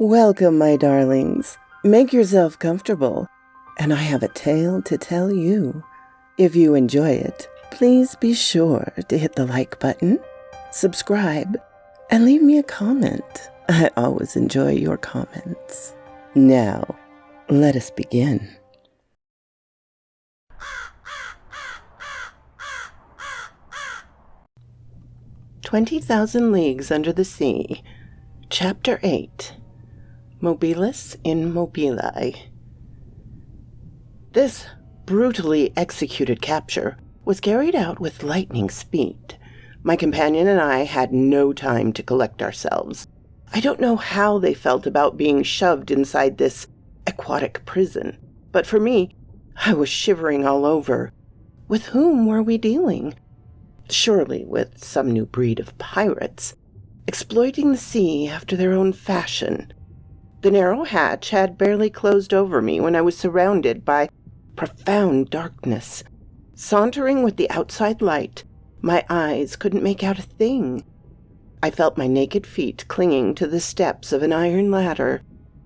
Welcome, my darlings. Make yourself comfortable, and I have a tale to tell you. If you enjoy it, please be sure to hit the like button, subscribe, and leave me a comment. I always enjoy your comments. Now, let us begin. "20,000 Leagues Under the Sea", Chapter 8, Mobilis in Mobili. This brutally executed capture was carried out with lightning speed. My companion and I had no time to collect ourselves. I don't know how they felt about being shoved inside this aquatic prison, but for me, I was shivering all over. With whom were we dealing? Surely with some new breed of pirates, exploiting the sea after their own fashion. The narrow hatch had barely closed over me when I was surrounded by profound darkness. Sauntering with the outside light, my eyes couldn't make out a thing. I felt my naked feet clinging to the steps of an iron ladder,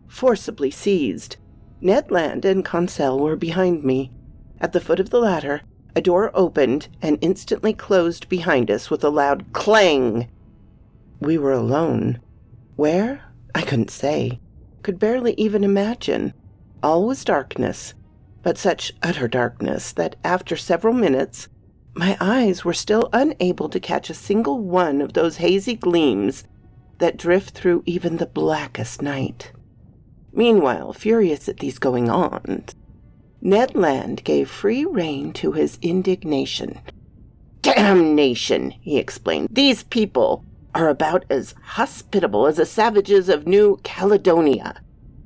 forcibly seized. Ned Land and Conseil were behind me. At the foot of the ladder, a door opened and instantly closed behind us with a loud clang. We were alone. Where? I couldn't say. Could barely even imagine. All was darkness, but such utter darkness that after several minutes, my eyes were still unable to catch a single one of those hazy gleams that drift through even the blackest night. Meanwhile, furious at these goings-on, Ned Land gave free rein to his indignation. "Damnation!" he explained. "These people are about as hospitable as the savages of New Caledonia.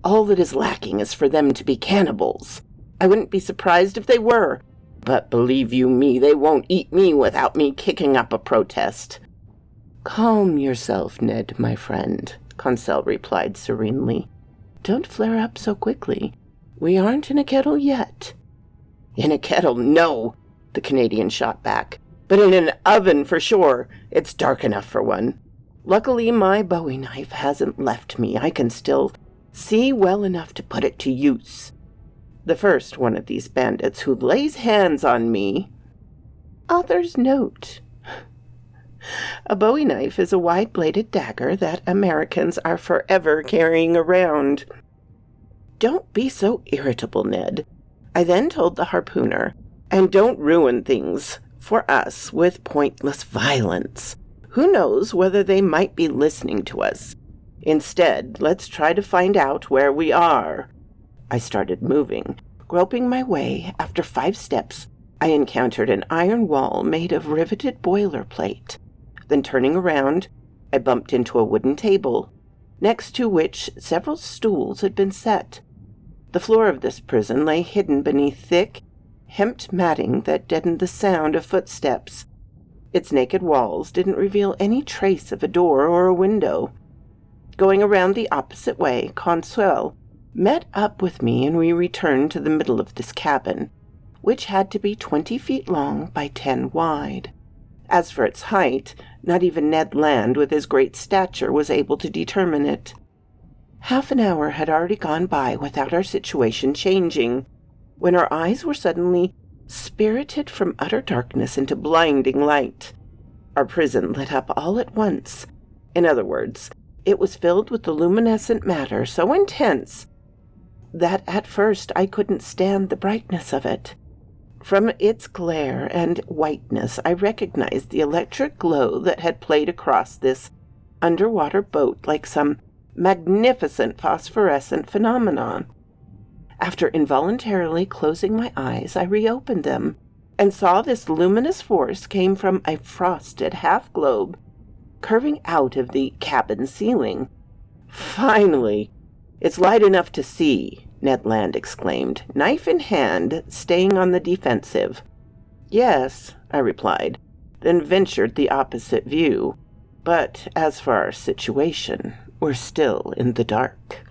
All that is lacking is for them to be cannibals. I wouldn't be surprised if they were, but believe you me, they won't eat me without me kicking up a protest." "Calm yourself, Ned, my friend," Conseil replied serenely. "Don't flare up so quickly. We aren't in a kettle yet." "In a kettle, no," the Canadian shot back. "But in an oven for sure. It's dark enough for one. Luckily, my Bowie knife hasn't left me. I can still see well enough to put it to use. The first one of these bandits who lays hands on me..." Author's note. A Bowie knife is a wide-bladed dagger that Americans are forever carrying around. "Don't be so irritable, Ned," I then told the harpooner, "and don't ruin things for us with pointless violence. Who knows whether they might be listening to us? Instead, let's try to find out where we are." I started moving. Groping my way, after 5 steps, I encountered an iron wall made of riveted boilerplate. Then turning around, I bumped into a wooden table, next to which several stools had been set. The floor of this prison lay hidden beneath thick, hemmed matting that deadened the sound of footsteps. Its naked walls didn't reveal any trace of a door or a window. Going around the opposite way, Conseil met up with me and we returned to the middle of this cabin, which had to be 20 feet long by 10 wide. As for its height, not even Ned Land with his great stature was able to determine it. Half an hour had already gone by without our situation changing, when our eyes were suddenly spirited from utter darkness into blinding light. Our prison lit up all at once. In other words, it was filled with the luminescent matter so intense that at first I couldn't stand the brightness of it. From its glare and whiteness, I recognized the electric glow that had played across this underwater boat like some magnificent phosphorescent phenomenon. After involuntarily closing my eyes, I reopened them and saw this luminous force came from a frosted half-globe curving out of the cabin ceiling. "Finally! It's light enough to see," Ned Land exclaimed, knife in hand, staying on the defensive. "Yes," I replied, then ventured the opposite view. "But as for our situation, we're still in the dark."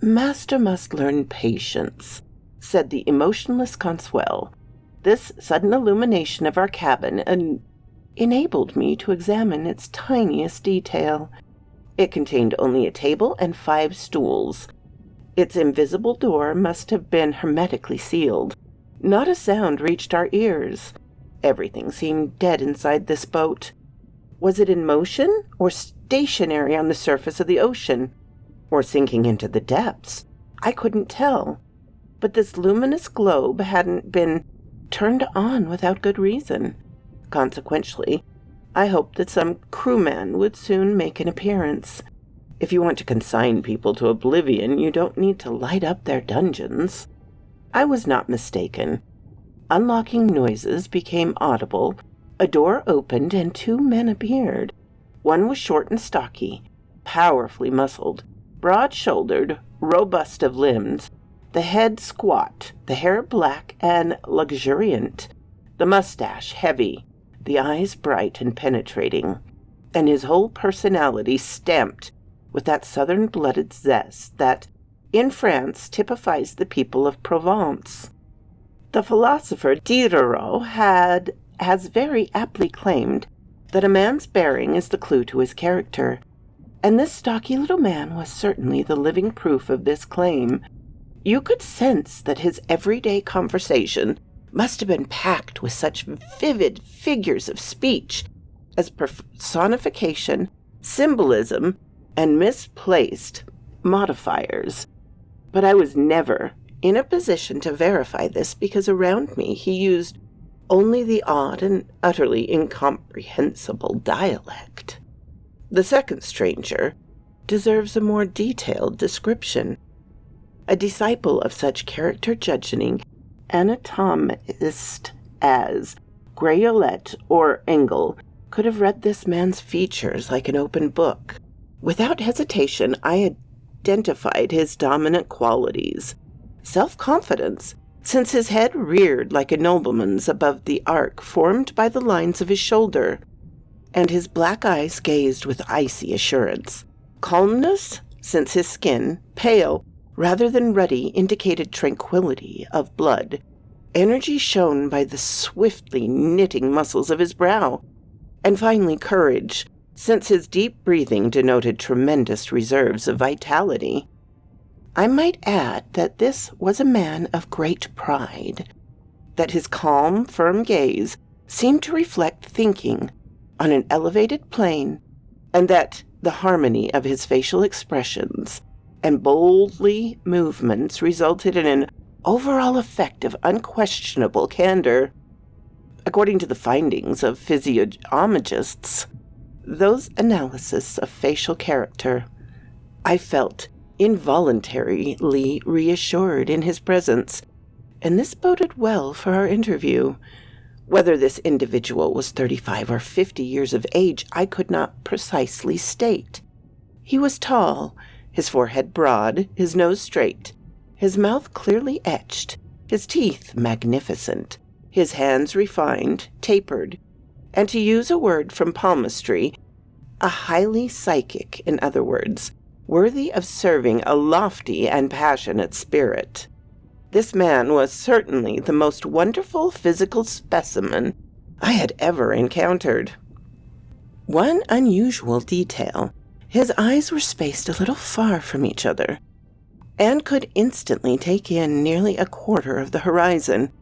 "Master must learn patience," said the emotionless Conseil. This sudden illumination of our cabin enabled me to examine its tiniest detail. It contained only a table and 5 stools. Its invisible door must have been hermetically sealed. Not a sound reached our ears. Everything seemed dead inside this boat. Was it in motion, or stationary on the surface of the ocean, or sinking into the depths? I couldn't tell. But this luminous globe hadn't been turned on without good reason. Consequently, I hoped that some crewman would soon make an appearance. If you want to consign people to oblivion, you don't need to light up their dungeons. I was not mistaken. Unlocking noises became audible. A door opened and 2 men appeared. One was short and stocky, powerfully muscled, broad-shouldered, robust of limbs, the head squat, the hair black and luxuriant, the mustache heavy, the eyes bright and penetrating, and his whole personality stamped with that southern-blooded zest that, in France, typifies the people of Provence. The philosopher Diderot has very aptly claimed that a man's bearing is the clue to his character, and this stocky little man was certainly the living proof of this claim. You could sense that his everyday conversation must have been packed with such vivid figures of speech as personification, symbolism, and misplaced modifiers. But I was never in a position to verify this because around me he used only the odd and utterly incomprehensible dialect. The second stranger deserves a more detailed description. A disciple of such character-judging anatomist as Griolet or Engel could have read this man's features like an open book. Without hesitation, I identified his dominant qualities. Self-confidence, since his head reared like a nobleman's above the arc formed by the lines of his shoulder, and his black eyes gazed with icy assurance. Calmness, since his skin, pale rather than ruddy, indicated tranquility of blood. Energy shone by the swiftly knitting muscles of his brow. And finally, courage, since his deep breathing denoted tremendous reserves of vitality. I might add that this was a man of great pride, that his calm, firm gaze seemed to reflect thinking on an elevated plane, and that the harmony of his facial expressions and boldly movements resulted in an overall effect of unquestionable candor. According to the findings of physiologists, those analysis of facial character, I felt involuntarily reassured in his presence, and this boded well for our interview. Whether this individual was 35 or 50 years of age, I could not precisely state. He was tall, his forehead broad, his nose straight, his mouth clearly etched, his teeth magnificent, his hands refined, tapered, and to use a word from palmistry, a highly psychic, in other words, worthy of serving a lofty and passionate spirit. This man was certainly the most wonderful physical specimen I had ever encountered. One unusual detail: his eyes were spaced a little far from each other, and could instantly take in nearly a quarter of the horizon.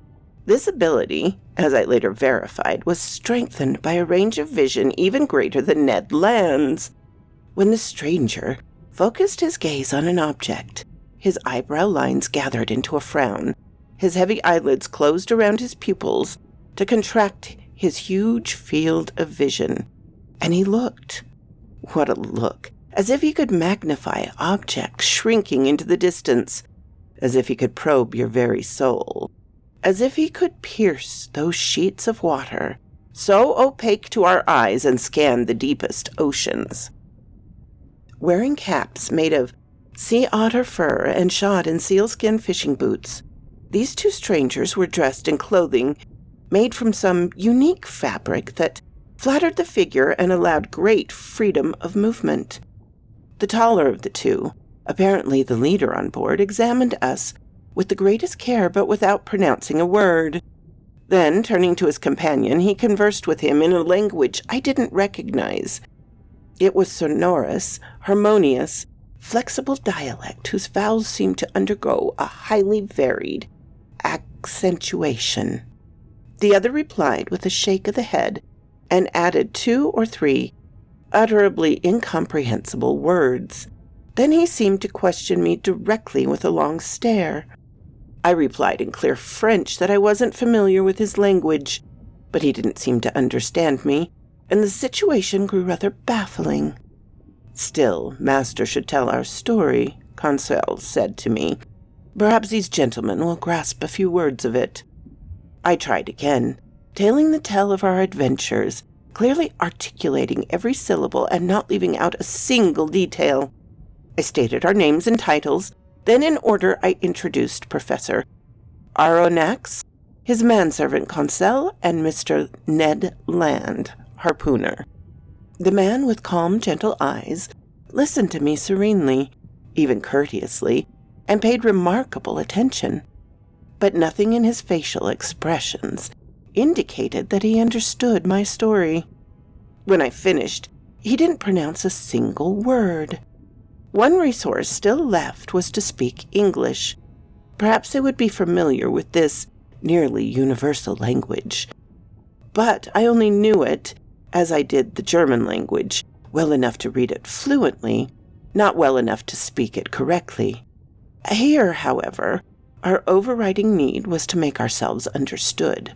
This ability, as I later verified, was strengthened by a range of vision even greater than Ned Land's. When the stranger focused his gaze on an object, his eyebrow lines gathered into a frown, his heavy eyelids closed around his pupils to contract his huge field of vision, and he looked. What a look! As if he could magnify objects shrinking into the distance, as if he could probe your very soul, as if he could pierce those sheets of water, so opaque to our eyes, and scan the deepest oceans. Wearing caps made of sea otter fur and shod in sealskin fishing boots, these 2 strangers were dressed in clothing made from some unique fabric that flattered the figure and allowed great freedom of movement. The taller of the 2, apparently the leader on board, examined us with the greatest care but without pronouncing a word. Then, turning to his companion, he conversed with him in a language I didn't recognize. It was sonorous, harmonious, flexible dialect whose vowels seemed to undergo a highly varied accentuation. The other replied with a shake of the head and added 2 or 3 utterably incomprehensible words. Then he seemed to question me directly with a long stare. I replied in clear French that I wasn't familiar with his language, but he didn't seem to understand me, and the situation grew rather baffling. Still, Master should tell our story, Conseil said to me. Perhaps these gentlemen will grasp a few words of it. I tried again, tailing the tale of our adventures, clearly articulating every syllable and not leaving out a single detail. I stated our names and titles, then in order I introduced Professor Aronnax, his manservant Conseil, and Mr. Ned Land, harpooner. The man with calm, gentle eyes listened to me serenely, even courteously, and paid remarkable attention. But nothing in his facial expressions indicated that he understood my story. When I finished, he didn't pronounce a single word. One resource still left was to speak English. Perhaps they would be familiar with this nearly universal language. But I only knew it, as I did the German language, well enough to read it fluently, not well enough to speak it correctly. Here, however, our overriding need was to make ourselves understood.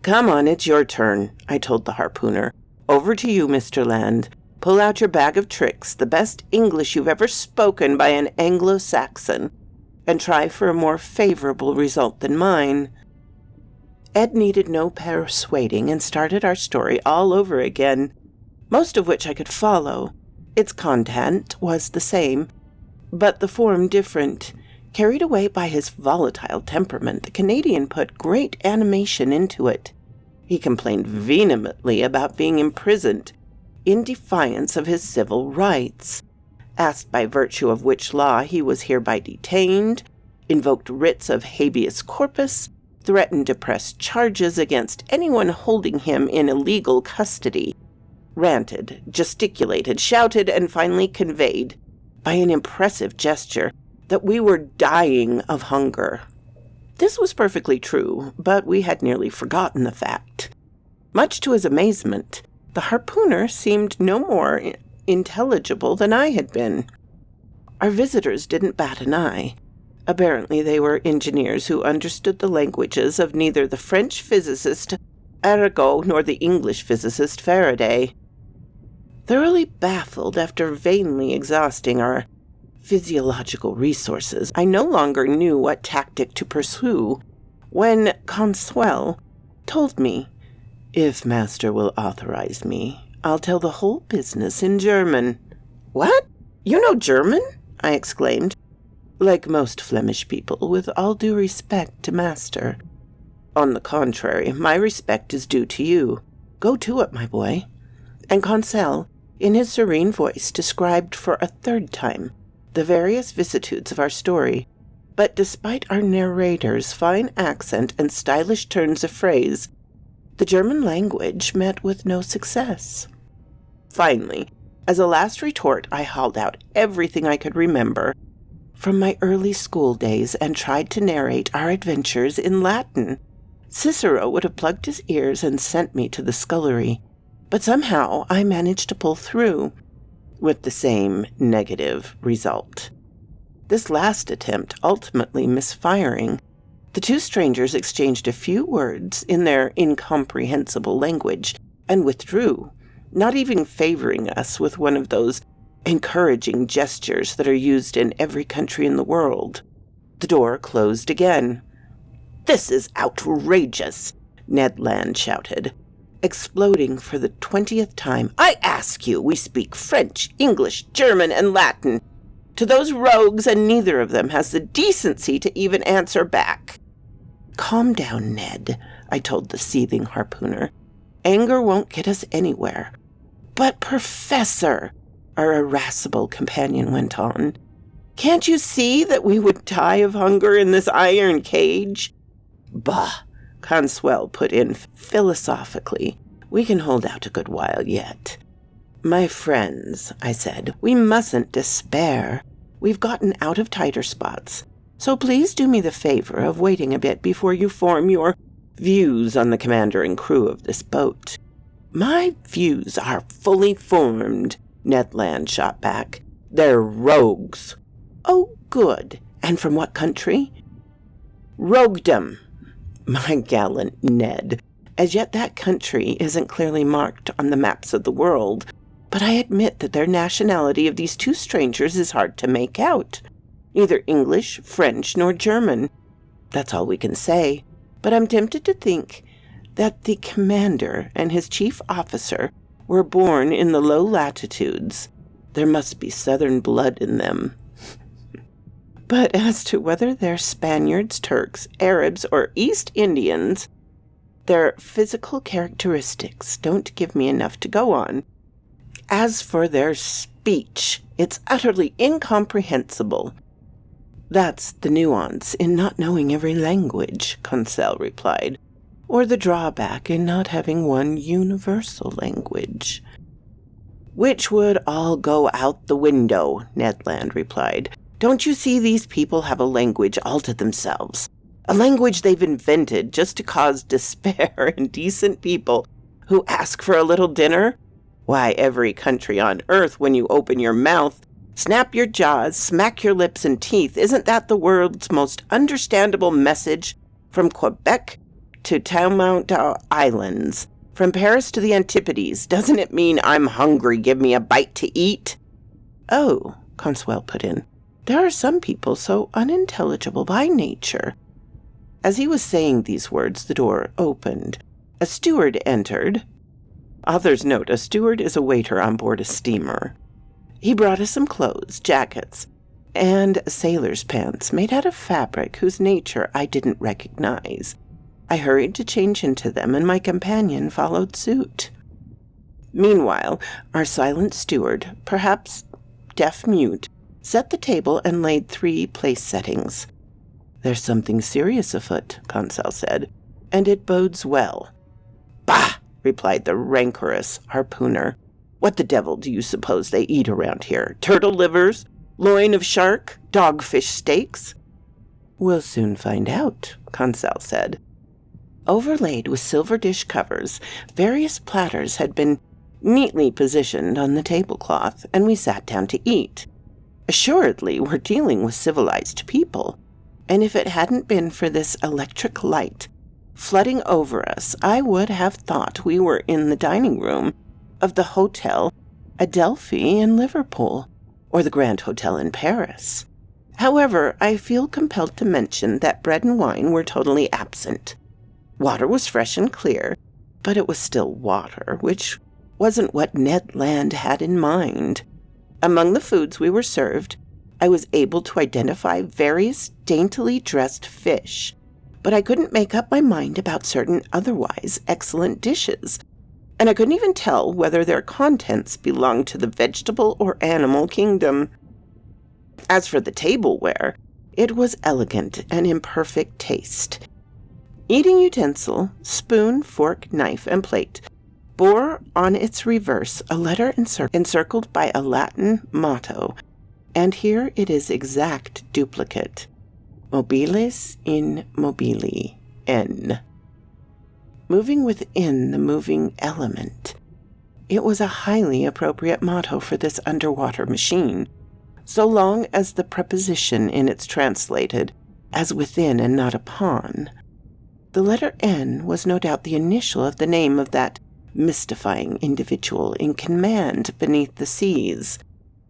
"Come on, it's your turn," I told the harpooner. "Over to you, Mr. Land. Pull out your bag of tricks, the best English you've ever spoken by an Anglo-Saxon, and try for a more favorable result than mine." Ed needed no persuading and started our story all over again, most of which I could follow. Its content was the same, but the form different. Carried away by his volatile temperament, the Canadian put great animation into it. He complained vehemently about being imprisoned in defiance of his civil rights, asked by virtue of which law he was hereby detained, invoked writs of habeas corpus, threatened to press charges against anyone holding him in illegal custody, ranted, gesticulated, shouted, and finally conveyed, by an impressive gesture, that we were dying of hunger. This was perfectly true, but we had nearly forgotten the fact. Much to his amazement, the harpooner seemed no more intelligible than I had been. Our visitors didn't bat an eye. Apparently they were engineers who understood the languages of neither the French physicist Arago nor the English physicist Faraday. Thoroughly baffled after vainly exhausting our physiological resources, I no longer knew what tactic to pursue when Conseil told me, "If Master will authorize me, I'll tell the whole business in German." "What? You know German?" I exclaimed. "Like most Flemish people, with all due respect to Master." "On the contrary, my respect is due to you. Go to it, my boy." And Conseil, in his serene voice, described for a third time the various vicissitudes of our story, but despite our narrator's fine accent and stylish turns of phrase, the German language met with no success. Finally, as a last retort, I hauled out everything I could remember from my early school days and tried to narrate our adventures in Latin. Cicero would have plugged his ears and sent me to the scullery, but somehow I managed to pull through, with the same negative result. This last attempt ultimately misfiring, the two strangers exchanged a few words in their incomprehensible language and withdrew, not even favoring us with one of those encouraging gestures that are used in every country in the world. The door closed again. "This is outrageous," Ned Land shouted, exploding for the 20th time. "I ask you, we speak French, English, German, and Latin to those rogues, and neither of them has the decency to even answer back." "Calm down, Ned," I told the seething harpooner. "Anger won't get us anywhere." "But, Professor," our irascible companion went on, "can't you see that we would die of hunger in this iron cage?" "Bah," Conseil put in philosophically. "We can hold out a good while yet." My friends, I said, we mustn't despair. We've gotten out of tighter spots, so please do me the favor of waiting a bit before you form your views on the commander and crew of this boat. My views are fully formed, Ned Land shot back. They're rogues. Oh, good. And from what country? Roguedom. My gallant Ned. As yet that country isn't clearly marked on the maps of the world, but I admit that their nationality of these two strangers is hard to make out. Neither English, French, nor German. That's all we can say, but I'm tempted to think that the commander and his chief officer were born in the low latitudes. There must be southern blood in them. But as to whether they're Spaniards, Turks, Arabs, or East Indians, their physical characteristics don't give me enough to go on. As for their speech, it's utterly incomprehensible. That's the nuance in not knowing every language, Conseil replied, or the drawback in not having one universal language. Which would all go out the window, Ned Land replied. Don't you see these people have a language all to themselves? A language they've invented just to cause despair in decent people who ask for a little dinner? Why, every country on earth, when you open your mouth, snap your jaws, smack your lips and teeth, isn't that the world's most understandable message from Quebec to Tuamotu Islands? From Paris to the Antipodes, doesn't it mean I'm hungry, give me a bite to eat? Oh, Conseil put in, there are some people so unintelligible by nature. As he was saying these words, the door opened. A steward entered. Author's note, a steward is a waiter on board a steamer. He brought us some clothes, jackets, and sailor's pants made out of fabric whose nature I didn't recognize. I hurried to change into them, and my companion followed suit. Meanwhile, our silent steward, perhaps deaf-mute, set the table and laid 3 place settings. There's something serious afoot, Conseil said, and it bodes well. Bah! Replied the rancorous harpooner. What the devil do you suppose they eat around here? Turtle livers? Loin of shark? Dogfish steaks? We'll soon find out, Conseil said. Overlaid with silver dish covers, various platters had been neatly positioned on the tablecloth, and we sat down to eat. Assuredly, we're dealing with civilized people, and if it hadn't been for this electric light flooding over us, I would have thought we were in the dining room of the Hotel Adelphi in Liverpool, or the Grand Hotel in Paris. However, I feel compelled to mention that bread and wine were totally absent. Water was fresh and clear, but it was still water, which wasn't what Ned Land had in mind. Among the foods we were served, I was able to identify various daintily dressed fish, but I couldn't make up my mind about certain otherwise excellent dishes, and I couldn't even tell whether their contents belonged to the vegetable or animal kingdom. As for the tableware, it was elegant and in perfect taste. Eating utensil, spoon, fork, knife, and plate bore on its reverse a letter encircled by a Latin motto, and here it is exact duplicate. Mobilis in mobili, N. Moving within the moving element. It was a highly appropriate motto for this underwater machine, so long as the preposition in it's translated as within and not upon. The letter N was no doubt the initial of the name of that mystifying individual in command beneath the seas.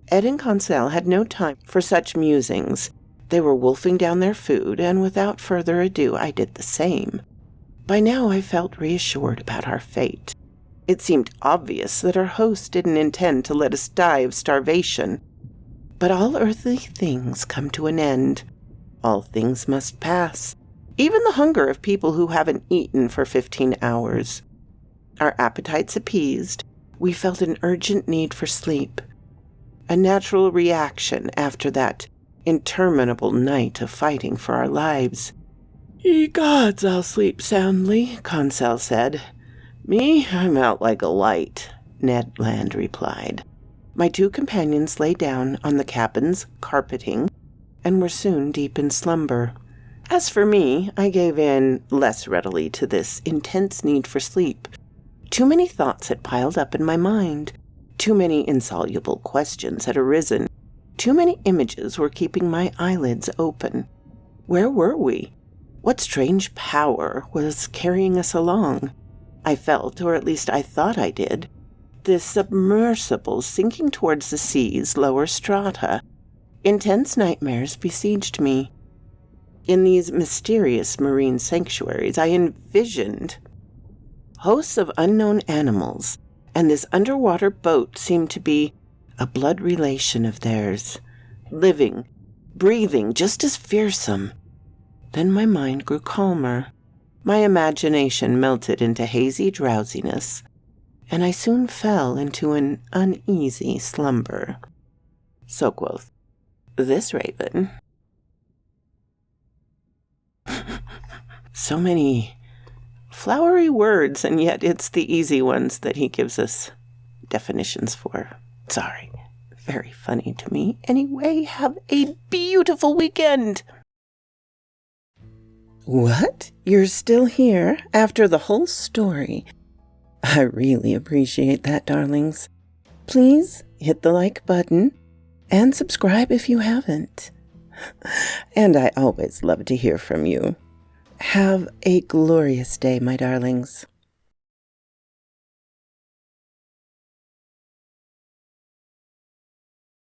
Ed and Conseil had no time for such musings. They were wolfing down their food, and without further ado I did the same. By now I felt reassured about our fate. It seemed obvious that our host didn't intend to let us die of starvation. But all earthly things come to an end. All things must pass, even the hunger of people who haven't eaten for 15 hours. Our appetites appeased, we felt an urgent need for sleep, a natural reaction after that interminable night of fighting for our lives. Ye gods, I'll sleep soundly, Conseil said. Me, I'm out like a light. Ned Land replied. My two companions lay down on the cabin's carpeting and were soon deep in slumber. As for me, I gave in less readily to this intense need for sleep. Too many thoughts had piled up in my mind. Too many insoluble questions had arisen. Too many images were keeping my eyelids open. Where were we? What strange power was carrying us along? I felt, or at least I thought I did, this submersible sinking towards the sea's lower strata. Intense nightmares besieged me. In these mysterious marine sanctuaries, I envisioned hosts of unknown animals, and this underwater boat seemed to be a blood relation of theirs, living, breathing, just as fearsome. Then my mind grew calmer. My imagination melted into hazy drowsiness, and I soon fell into an uneasy slumber. So quoth this raven. So many flowery words, and yet it's the easy ones that he gives us definitions for. Sorry. Very funny to me. Anyway, have a beautiful weekend. What? You're still here after the whole story? I really appreciate that, darlings. Please hit the like button and subscribe if you haven't. And I always love to hear from you. Have a glorious day, my darlings.